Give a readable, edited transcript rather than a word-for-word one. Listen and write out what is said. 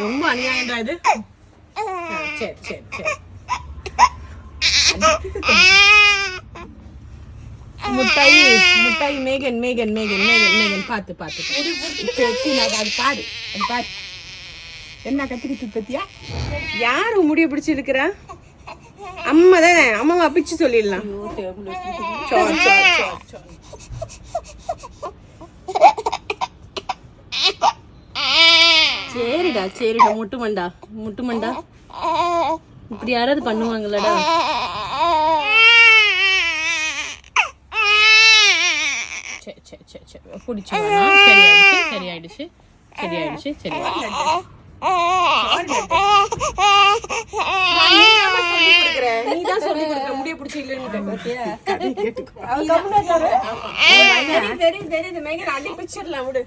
ரொம்ப அநியாயம்டா இது. சரி சரி சரி. முட்டாய் முட்டாய். மேகன் மேகன் மேகன் மேகன் மேகன் பார்த்து பார்த்து அது பாரு பாரு. என்ன கத்திக்கிட்டு பத்தியா? யாரு முடிய பிடிச்சி இருக்கிறா? அம்மா தானே. அம்மாவை பிச்சு சொல்லிடலாம். சரிடா சரிடா. முட்டுமண்டா முட்டுமண்டா. இப்படி யாராவது பண்ணுவாங்களடா? சரி சரி சரி சரி. பிடிச்சி சரியாயிடுச்சு சரியாயிடுச்சு சரியாயிடுச்சு சரியாயிடுச்சு. நீதான் சொல்லி கொடுக்குற முடிய பிடிச்சி இல்லைன்னு. தெரியுது தெரியுது. மேகன் அடி பிச்சிடலாம் விடு.